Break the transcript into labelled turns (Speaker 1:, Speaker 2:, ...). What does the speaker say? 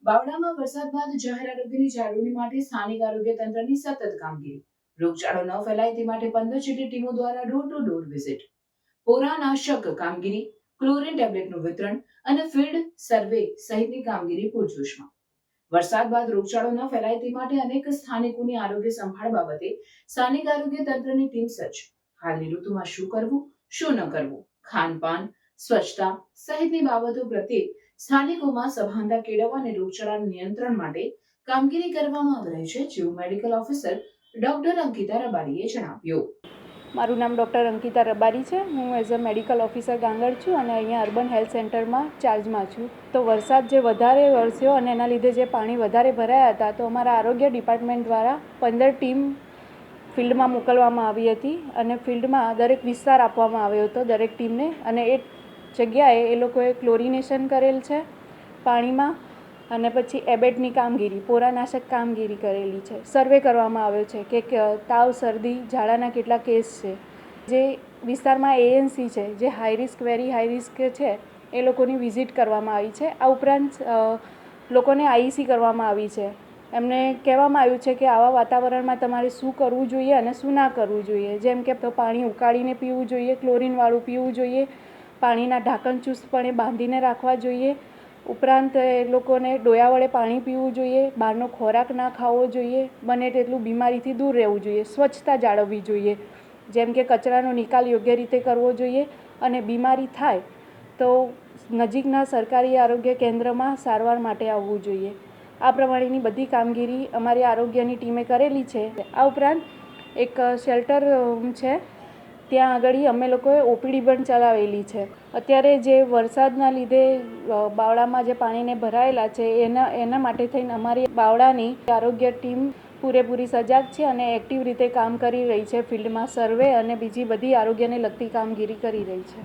Speaker 1: બાવળામાં વરસાદ બાદ જાહેર આરોગ્યની જાળવણી માટે સ્થાનિક આરોગ્ય તંત્રની સતત કામગીરી. રોગચાળો ન ફેલાય તે માટે 15 જેટલી ટીમો દ્વારા ડોર ટુ ડોર વિઝિટ, પોરાનાશક કામગીરી, ક્લોરીન ટેબ્લેટનું વિતરણ અને ફિલ્ડ સર્વે સહિતની કામગીરી પૂરજોશમાં. વરસાદ બાદ રોગચાળો ન ફેલાય તે માટે અનેક સ્થાનિકોની આરોગ્ય સંભાળ બાબતે સ્થાનિક આરોગ્ય તંત્રની ટીમ સજ્જ. હાલની ઋતુમાં શું કરવું, શું ન કરવું, ખાનપાન, સ્વચ્છતા સહિતની બાબતો પ્રત્યે સ્થાનિકોમાં સભાનતા કેળવવા અને રોગચાળાના નિયંત્રણ માટે કામગીરી કરવામાં આવી રહી છે, જેવું મેડિકલ ઓફિસર ડોક્ટર અંકિતા રબારીએ જણાવ્યું.
Speaker 2: મારું નામ ડૉક્ટર અંકિતા રબારી છે. હું એઝ અ મેડિકલ ઓફિસર ગાંગડ છું અને અહીંયા અર્બન હેલ્થ સેન્ટરમાં ચાર્જમાં છું. તો વરસાદ જે વધારે વરસ્યો અને એના લીધે જે પાણી વધારે ભરાયા હતા, તો અમારા આરોગ્ય ડિપાર્ટમેન્ટ દ્વારા 15 ટીમ ફિલ્ડમાં મોકલવામાં આવી હતી અને ફિલ્ડમાં દરેક વિસ્તાર આપવામાં આવ્યો હતો દરેક ટીમને, અને એ જગ્યાએ એ લોકોએ ક્લોરિનેશન કરેલ છે પાણીમાં, અને પછી એબેટની કામગીરી, પોરાનાશક કામગીરી કરેલી છે. સર્વે કરવામાં આવ્યો છે કે તાવ, શરદી, ઝાડાના કેટલા કેસ છે. જે વિસ્તારમાં ANC છે, જે high risk, very high risk છે, એ લોકોની વિઝિટ કરવામાં આવી છે. આ ઉપરાંત લોકોને IEC કરવામાં આવી છે. એમને કહેવામાં આવ્યું છે કે આવા વાતાવરણમાં તમારે શું કરવું જોઈએ અને શું ના કરવું જોઈએ. જેમ કે તો પાણી ઉકાળીને પીવું જોઈએ, ક્લોરીનવાળું પીવું જોઈએ, પાણીના ઢાંકણ ચુસ્તપણે બાંધીને રાખવા જોઈએ. ઉપરાંત એ લોકોને ડોયા વડે પાણી પીવું જોઈએ, બહારનો ખોરાક ના ખાવો જોઈએ, બને તેટલું બીમારીથી દૂર રહેવું જોઈએ, સ્વચ્છતા જાળવવી જોઈએ, જેમ કે કચરાનો નિકાલ યોગ્ય રીતે કરવો જોઈએ, અને બીમારી થાય તો નજીકના સરકારી આરોગ્ય કેન્દ્રમાં સારવાર માટે આવવું જોઈએ. આ પ્રમાણેની બધી કામગીરી અમારી આરોગ્યની ટીમે કરેલી છે. આ ઉપરાંત એક શેલ્ટર છે, ત્યાં આગળ અમે લોકોએ OPD પણ ચલાવેલી છે. અત્યારે જે વરસાદના લીધે બાવળામાં જે પાણીને ભરાયેલા છે એના માટે થઈને અમારી બાવળાની આરોગ્ય ટીમ પૂરેપૂરી સજાગ છે અને એક્ટિવ રીતે કામ કરી રહી છે. ફિલ્ડમાં સર્વે અને બીજી બધી આરોગ્યને લગતી કામગીરી કરી રહી છે.